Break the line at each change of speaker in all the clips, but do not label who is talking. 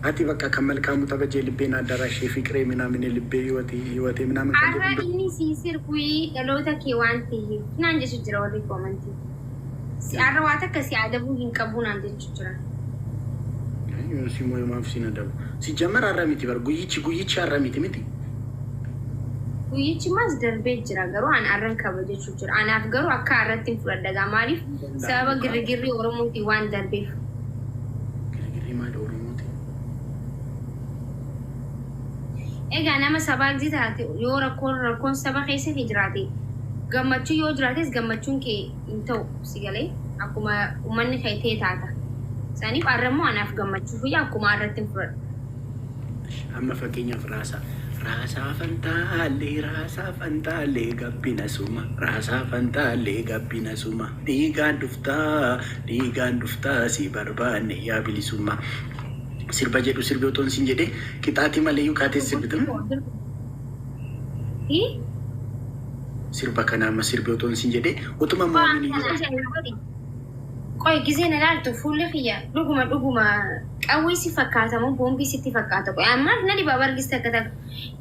Ati bakka kan malkaamu taphajee libbeen addarashee fiqiree minamine libbee hiwatee minamine kan
jedhu. Arra inni siisir kuyi dhaloota kee waan ta'eef naan jechu jira warri komantii. Si arra waa takka si adabuu hin qabu naan jechu jira.
Si mooyo maaf si nadabu. Si jamar arra miti bar guyyichi arra miti.
Guyyichi mas darbee jira garuu an arran kaba jechu jira. Anaaf garuu akka arratti hin fudhadha maaliif sababa girgirri Oromootii waan darbeef. Ega nama sabak jiraate yoo rakkoon saba keessatti jiraate gammachuu yoo jiraates gammachuun kee hin ta'u si galee akkuma uummanni ta'ee taata. Saniif arrammoo anaaf gammachuu fi akkuma arratti hin fudhadhu.
Amma fakkeenyaaf raasaa fantaalee gabbina suma raasaa fantaalee gabbina suma dhiigaan duftaa si barbaanne yaa bilisummaa. Sirba jedhu sirbi otoon siin jedhee qixaatii malee yuukaateen sirbitu. Sirba kana amma sirbi otoon siin jedhee utuma moomini.
Qoy giseen ilaaltu fuulli kiyya dhuguma qawwee si fakkaata moo boombii sitti fakkaata qoy amma na dhiba bargista akka takka.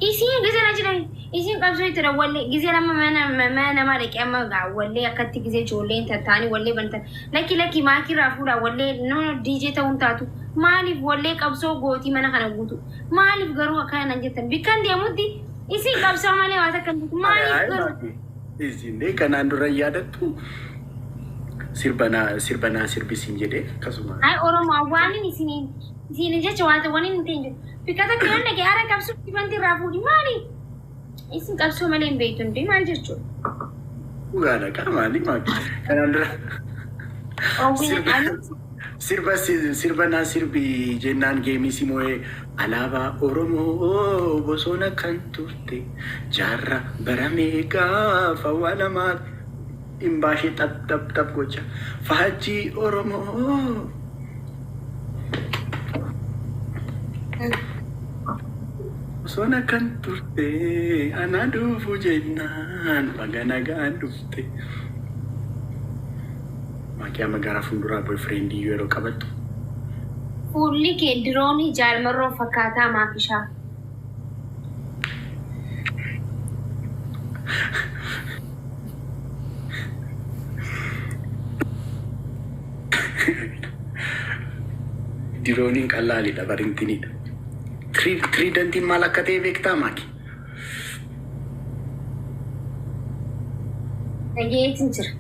Isiin giseen ajiran isiin qabsoo itti wallee giseen amma mana nama dhaqee amma wallee akkatti gisee ijoolleen tattaanii wallee bantan lakki maakii raafuudha wallee nono DJ ta'uun taatu. Maaliif wallee qabsoo gootii mana kana guutu maaliif garuu akkana jettan bikkan deemutti isin qabsoo malee waa takka maaliif garuu
isin kanaan dura yaadattu sirbanaa sirbisiin jedhee akkasuma
ay Oromoo waan isin jecha waan ta'u hin ta'in bikkata kiyoon dhaqee haara qabsoo dibanti raafuudhi maaliif isin qabsoo malee hin beektu hundee maal jechuudha
dhugaadha qaamaanii maakii kanaan dura Sirbanaa sirbi jennaan geemii simoo'ee alaabaa Oromoo bosona kan turte jaarra baramee gaafa waalamaa hin baashee xap gocha faajjii Oromoo. Bosona kan turte ana dhufu jennaan baga nagaan dhufte. Makii amma gara fuulduraa boyfriendii yeroo qabattu.
Fuulli kee diroonii jaalmarroo fakkaataa maafishaa.
Dirooniin qallaalidha barintinidha. Triidantiin maal akka ta'e beektaa Makii?
Dhageetiin jira.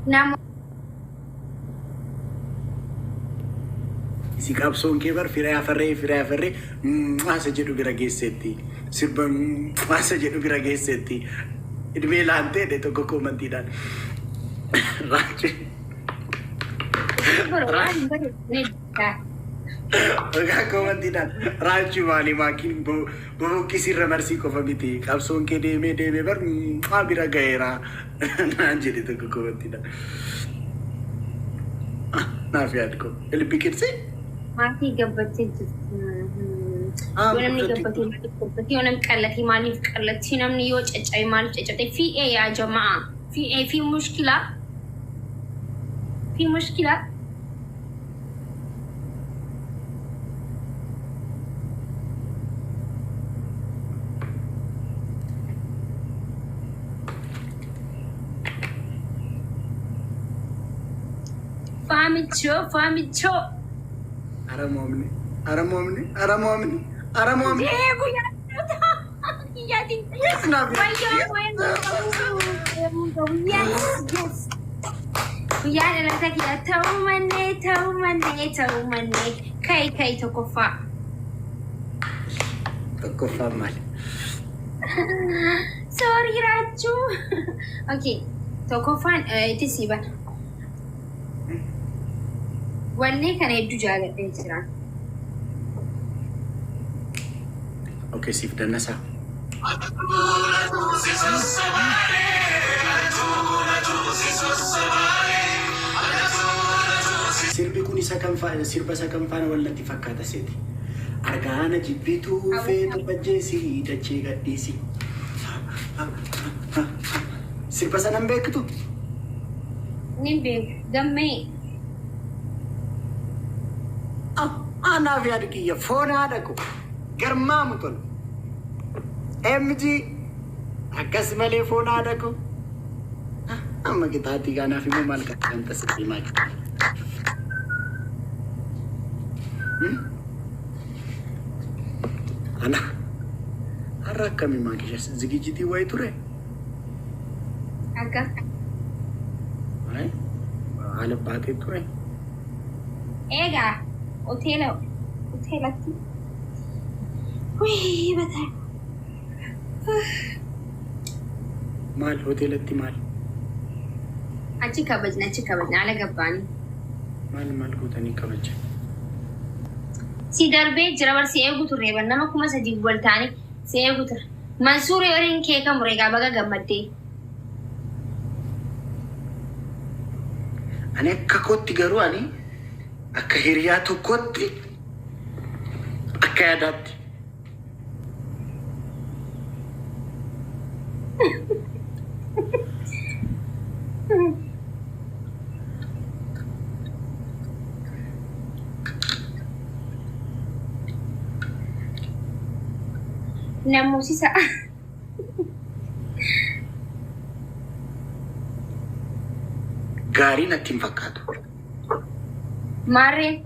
Nama
si qabsoon kee bar firee afarree maasa jedhu bira geessetti sirba maasa jedhu bira geessetti idmee laantee dhe tokko komantiidhaan komantiidhaan Rachuu maali Makiin bobokkisirra marsii qofa miti qabsoon kee deemee bar maa bira ga'eera naan jedhe tokko komantiidhaan naaf yaadko elbi qirsi
Makii gabbattee jirti. Yoo namni gabbattee yoo namni qallatii maaliif qallatii namni yoo caccabe maaliif caccabe fi'ee yaa jamaa fi'ee fi mushkila Famicho.
Aramomni.
Yes. Guyyaa dhalata kiyya ta'uu mannee kai tokkoffaa.
Tokkoffaa maali?
Sorry Rachuu. Okay, tokkoffaan itti siiban. Wallee kana hedduu jaaladhee jira.
Okay, siif dannasaa. Sirbi kun sirba isa kan faana wallatti fakkaata seeti. Argaana jibbituu feetu bajjeesii dachee gadhiisi. Sirba sanan beektu?
Nimbe, gammee.
Ana fi adikiyya foon haadha ko garmaamu tolu. MG akkas malee foon haadha ko. Amma qixaatii kanaaf immoo maal kan tasii maal. Ana har'a akkamii maakisha zigijitii wayi ture.
Akka.
Haala baatee ture.
Egaa hoteelatti. Wii bataa.
Maal hoteelatti maal?
Achi kabajna ala gabbaanii.
Maal gootanii kabaja?
Si darbee jira bar si eegu turre ban nama kuma sadii wal ta'anii si eegu ture. Mansuur yoriin kee kan muree gaa baga gammaddee.
Ani akka kootti garuu ani akka hiriyaa tokkotti akka yaadaatti.
Namoosisa.
Gaarii natti hin fakkaatu.
Maarree.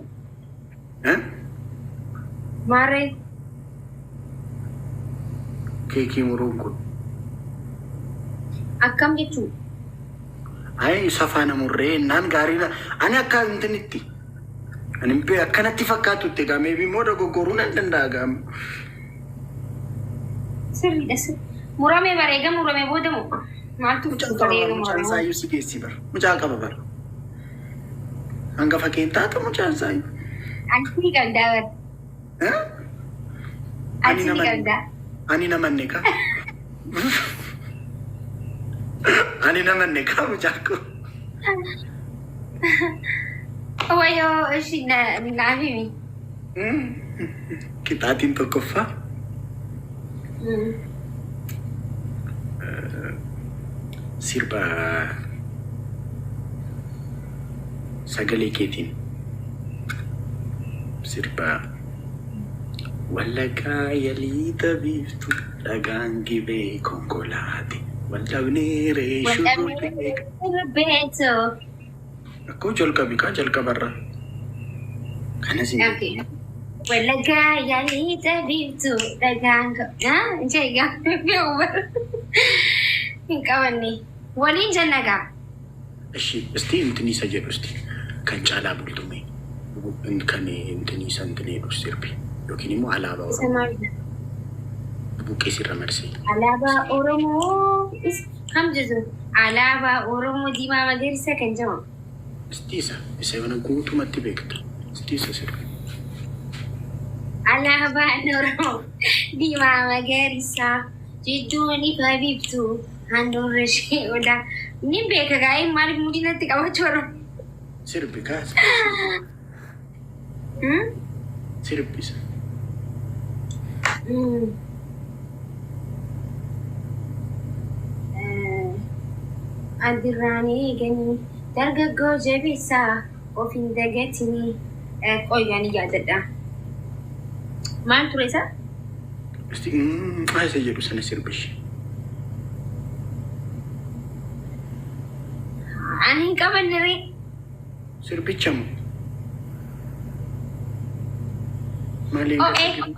Maarree.
Keekii muruun kun.
Akkam jechuun?
Ayi safaana murree naan gaarii ani akka intinitti. Ani akkanatti fakkaatutti egaa meebii moo dogoggoruu nan danda'a gaamu.
Sirriidha sirri. Muramee bareega muramee boodamu. Maaltu bareega
mucaan saayyuu si geessi bara. Mucaa qaba bara. Hanga fakkeen taata mucaan saayyuu.
Anti galdaa bara. Anti galdaa.
Ani namanne ka. Ani namanne ka mucaa ko.
Wayoo ishi naafimi.
Qixaatiin tokkoffaa. Sirba sagalee keetiin sirba wallaggaa yalii tabiiftu dhagaan gibee konkolaate waldhabnee reeshuu
beeto.
Akkoo jalqabarra kanas
wallaggaa yalii tabiiftu dhagaan jeegaa hin qabanne waliin jannagaa.
Ishi isti intiniisa jedhu isti kan caalaa bultume kan intiniisa intineedhu sirbi yookiin immoo alaabaa buqqeesirra marsee.
Alaabaa Oromoo kam jiru alaabaa Oromoo diimaa magariisa kan jedhamu.
Istiisa isa yana guutumatti beektu istiisa sirbi.
Alaabaan Oromoo diimaa magariisa jidduun ifa biiftuu. Handurre ishee odaa ni beeka gaa'ee maaliif mudinatti qabachuu irra?
Sirbi kaasa. Sirbisa.
Addirraanii eeganii dargaggoo jabeessaa of hin dagatinii qoyyaanii yaadadha. Maal ture isaa?
Isa jedhu sana sirbishi.
Ani hin qabanne
sirbichamu.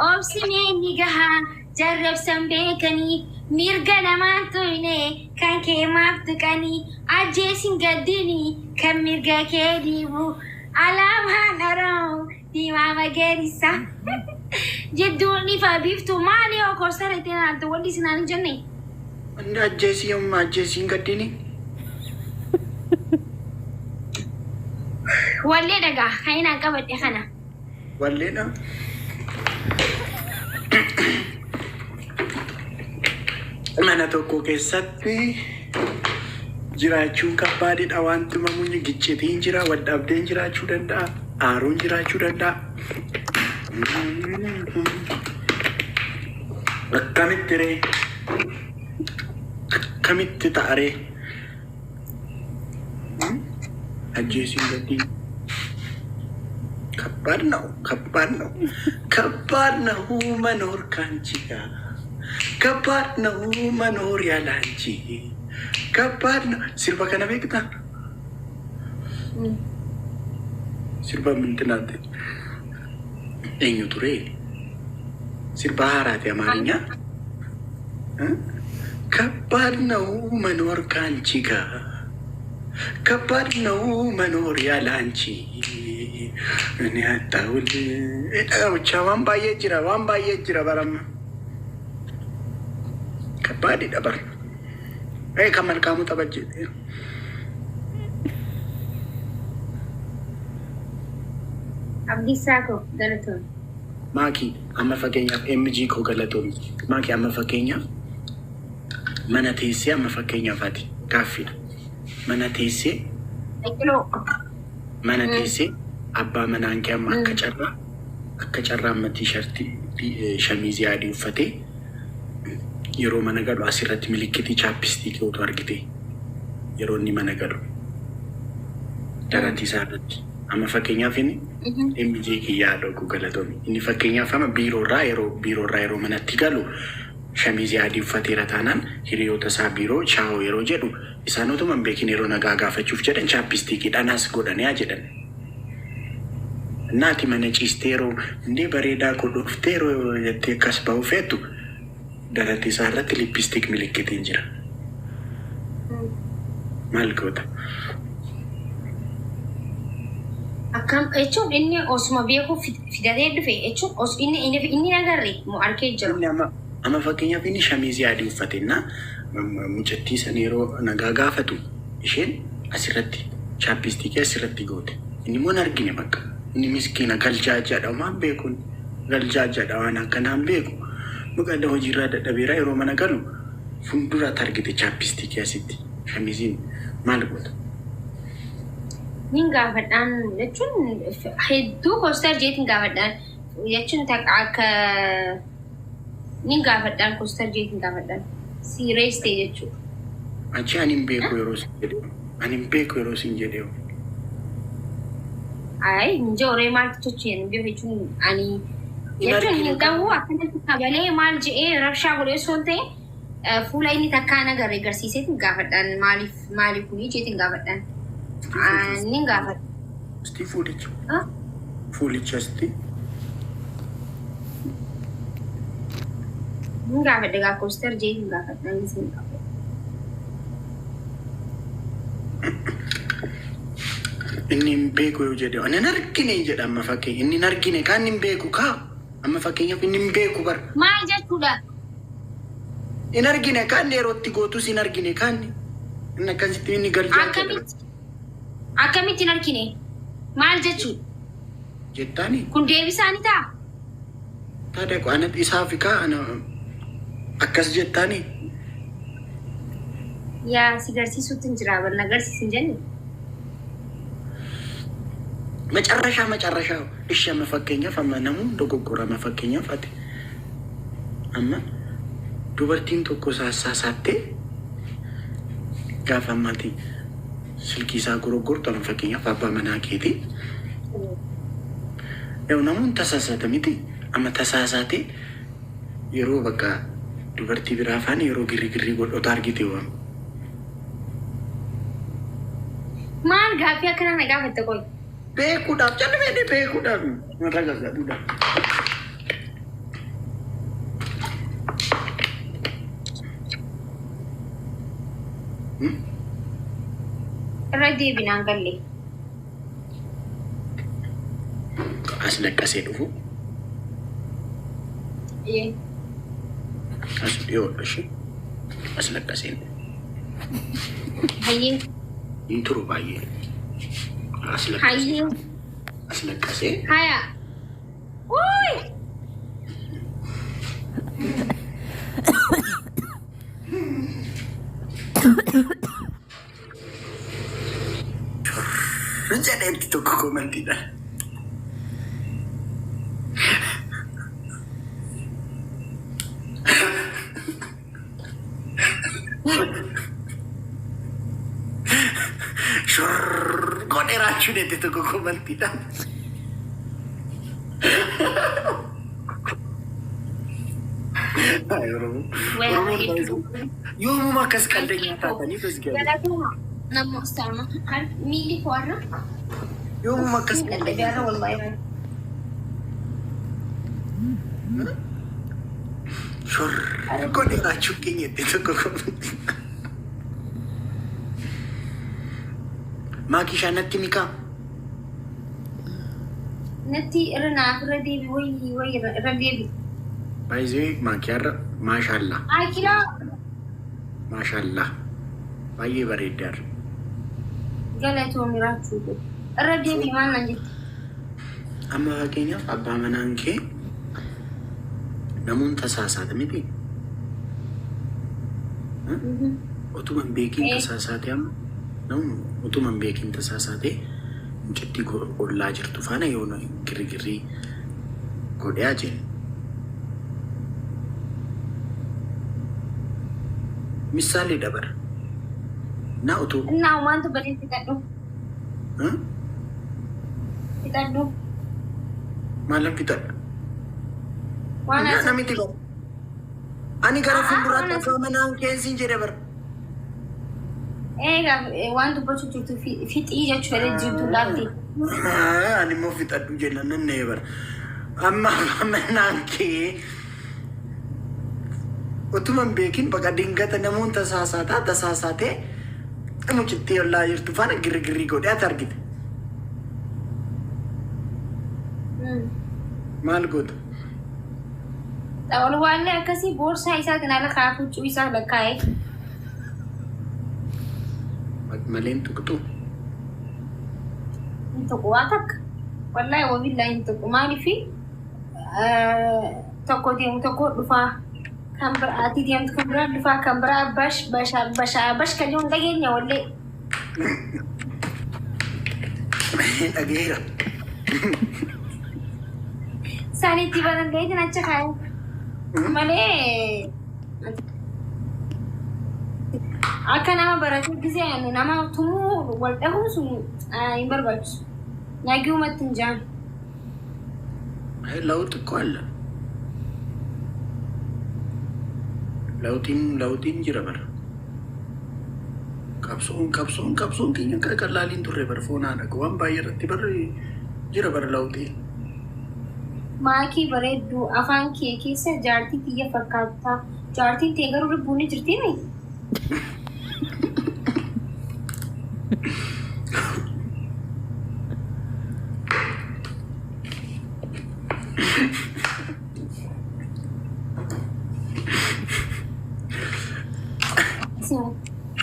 Obsinee ni gahaa jarrabsan beekanii mirga namaan tuyne kan kee maaf tuqanii ajjeesin gaddinii kan mirga kee dhiibu alaabaan Oromoo diimaa magariisa jidduun ifa biiftuu maali yoo korsara itti naaltu wanti isinaan hin jenne?
Wanti ajjeesii yommuu ajjeesiin gaddinii?
Wallee dhagaa kan inaan qabadhe kana.
Walleedha. Mana tokko keessatti jiraachuun kabbaadidha. Wanti mamuun giccitiin jira, waldhabdeen jiraachuu danda'a, aaruun jiraachuu danda'a. Akkamitti ree? Akkamitti ta'aree? ajjeesuu hin gadhiin. ከባድ ነው ከባድ ነው ከባድ ነው መኖር ካንቺ ጋር ከባድ ነው መኖር ያለ አንቺ ከባድ ነው። ሲርባ ከነ ቤቅታ ሲርባ ምንድን ናት? ኤኙ ቱሬ ሲርባ ሀራት የአማርኛ ከባድ ነው መኖር ካንቺ ጋር ከባድ ነው መኖር ያለ አንቺ እኔ አጣውል ብቻ ዋን ባየ ጅራ በረማ ከባድ ደበር ከመልካሙ ጠበጅ
አብዲሳኮ ገለቶ
ማኪ አመፈገኛ ኤምጂ ኮ ገለቶ ማኪ አመፈገኛ መነቴሴ አመፈገኛ ፋቲ ካፊ መነቴሴ መነቴሴ አባ መናንኪያ አከጨራ ቲሸርቲ ሸሚዝ ያዲ ውፈቴ የሮ መነገዱ አሲረት ምልክቲ ቻፕስቲክ ወቶ አርግቴ የሮኒ መነገዱ ደረቲ ሳረት አመፈከኛ ፊኒ ኤምጂ ያለው ጉገለቶሚ እኒ ፈከኛ ፈመ ቢሮራ የሮ መነቲ ገሉ ሸሚዝ ያዲ ውፈቴ ረታናን ሂሪዮ ተሳ ቢሮ ቻው የሮ ጀዱ ኢሳኖቱ መንቤኪን የሮ ነጋጋፈቹፍ ጀደን ቻፕስቲክ ዳናስ ጎደን ያጀደን እናቲ መነጪስቴሮ እንዴ በሬዳ ኮዶፍቴሮ የቴከስባው ፌቱ ደረቴ ሳረት ሊፕስቲክ ምልክት እንጅራ ማልኮታ
አካም እቹ እኔ ኦስማ ቢያኮ ፊዳዴ ድፌ እቹ ኦስ ኢኒ ነገሪ ሞ አርኬጀሮ
አመፈከኛ ፊኒ ሸሚዝ ያዲ ውፈቴና ሙጨቲ ሰኔሮ ነጋጋፈቱ እሺን አስረቲ ቻፕስቲክ አስረቲ ጎት እኒ ሞን አርጊኔ በቃ እኒ ምስኪና ገልጃጃ ዳማ ቤኩን ገልጃጃ ዳዋና ከናም ቤኩ ሙቀደ ሆጂራ ደደቤራ የሮ መነገሉ ፉንዱራ ታርጌት ቻፕስቲክ ያሲቲ ሸሚዚን ማልቆት
ኒንጋ ፈዳን ለቹን ሄዱ ኮስተር ጄቲንጋ ፈዳን የቹን ተቃከ ኒንጋ ፈዳን ኮስተር ጄቲንጋ ፈዳን ሲሬስ ተየቹ
አንቺ አኒም ቤኮ የሮስ እንጀዴው አይ
እንጆሬ ማልቶች ቢሆቹን አኒ የቹን ሂንጋው አከንተ ካበሌ ማልጂ ረብሻ ጉሌ ሶንቴ ፉላይኒ ተካ ነገር ገርሲሴት ጋፈዳን ማሊኩኒ ጄቲንጋ ፈዳን ኒንጋ ፈዳን
ስቲ ፉሊች ስቲ
ኒንጋ ፈደጋ ኮስተር ጄቲንጋ ፈዳን ሲንጋ
እኒም ቤኩ የጀዴው እኔ ነርኪኔ እንጀዳ አመፈከኝ እኒ ነርኪኔ ካኒም ቤኩ ካ አመፈከኛ እኒም ቤኩ በር
ማልጀቱዳ
ኢነርጊኔ ካኒ ሮቲ ጎቱ ሲነርጊኔ ካኒ እነ ከንሲቲ እኒ ገልጃ
አከሚት ኢነርኪኔ ማልጀቹ
ጀታኒ
ኩን ዴቢሳኒታ
ታዲያ ቋነት ኢሳፊካ አነ አከስ ጀታኒ
ያ ሲገርሲሱት እንጅራ በነገርሲስ እንጀኒ
መጨረሻ እሺ መፈከኛ ፈመነሙ ዶጎጎራ መፈከኛ ፋቲ አማ ዱበርቲን ቶኮ ሳሳሳቴ ጋፋማቲ ስልኪሳ ጎሮጎር ተመፈከኛ ፋባ መናኬቲ ያው ነሙን ተሳሳተ ሚቲ አማ ተሳሳቴ የሮ በቃ ዱበርቲ ቢራፋን የሮ ግሪግሪ ጎዶ ታርጌት ይወም
ማን ጋፊያ ከና ነጋ ፈተቆይ
ቤኩዳፍ ጨልቤ ቤኩዳፍ መረጋጋቱዳ
ረዲ ቢናንገሌ
አስለቀሴ ዱፉ እሺ አስለቀሴ
ሀይ
ኢንትሮ ባየ አስለቀሴ
ሀያ ውይ
እንጀዴት ቶኮ ኮመንቲዳ Kau ni Rachuu ni tu kau komentar. Yo mau makan sekaldanya tak ni tu sekali.
Nama sama. Milih warna.
Yo mau makan sekaldanya.
Biar wallahi.
Sure. Kau ni Rachuu kini tu kau komentar. Makii shanatti mika.
Nanti renah redebi woi redebi.
Baizee Makii har'a maashaallah.
Akira.
Maashaallah. Baay'ee bareedaa.
Galatoomii Rachuu. Redebi maal nan jetti?
Amma fakkeenyaaf abbaa manaan kee namoonni tasaasaate miti. Utuma hin beekin tasaasaate amma namni utuma hin beekin tasaasaate mucattii ollaa jirtu faana yoo girgirrii godhaa jiru. Misaalii dabara. Na utuu.
Naa wanta bareedu fixadhu. Fixadhu.
Maalan fixadha?
Waan as.
Namni tiba. Ani gara fuulduraatti abbaa manaan keensiin jedhe bara.
Egaa waan dubbachuu jirtu fixii jechuu fedhe jirtu laafti.
Ani immoo fixadhu jenna nan bara. Amma abbaa manaan kee utuma hin beekin bakka dingata namoonni tasaasaatee mucattii ollaa jirtu faana girgirrii godhaa argite. Maal goota?
Walwaallee akkasii boorsaa isaatiin ala kaafuuccuu isaa lakkaa'ee.
Maleen tuqxu.
Hin tuqu waa takka. Wallaahi wabillaa hin tuqu maaliifi tokko deemu tokko dhufaa. Kan berarti dia kan berarti fa kan berabas bash kan yung dagingnya wala.
Agira.
Sani tiba nang gaya na tsaka. Mali. Akan nama berarti kasi ano nama tumu wala ko su imbar bagus. Lagi umat tinjan.
Ay laut ko ala. Lautin jira bara. Kapsuun keenya qalqallaliin turre bara foonaadha. Waan baay'ee irratti barre jira bara lautiin.
Makii bareedduu afaan kee keessa jaartii xiyya fakkaata. Jaartiin tee garuu lubbuun ni jirti mi?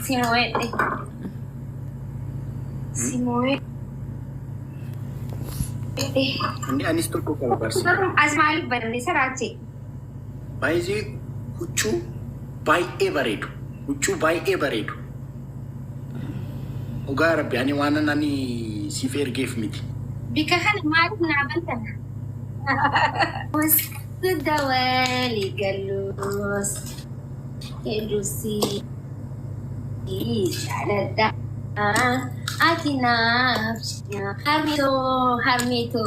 Si mueve. Si mueve.
Ini anis tokko qaba barsi.
As maaliif barreessa Rachuu?
Baay'ee huccuu baay'ee bareedu. Huccuu baay'ee bareedu. Dhugaa Rabbi ani waan ani siif ergeef miti.
Bika kana maaliif naa bantan? Sudah wali galus. Edusi. Dhallatee. Ati nafsiya harmito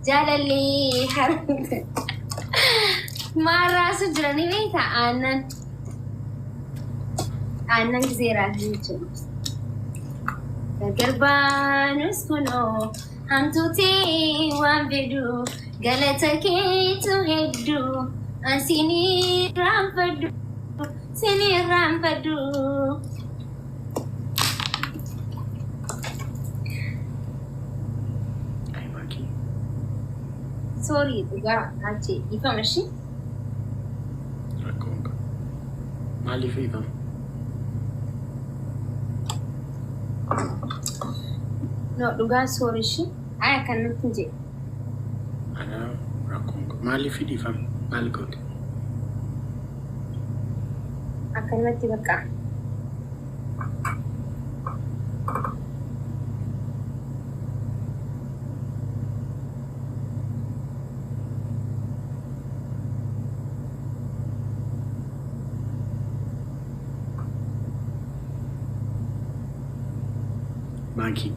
jalalee harmito maraasu jiranii beekta aannan gizeeraa jechuudha. Garbaanus kunoo hamtuutii waan fedhu galata keetu hedduu ansinii raanfadhu sinii raanfadhu. Sorry, juga Rachuu. Ifa masih?
Rakong. Malif Ifa.
No, juga sorry sih. Ayah kan nanti je.
Ana rakong. Malif Ifa. Malkot.
Akan nanti bakal.
Makii.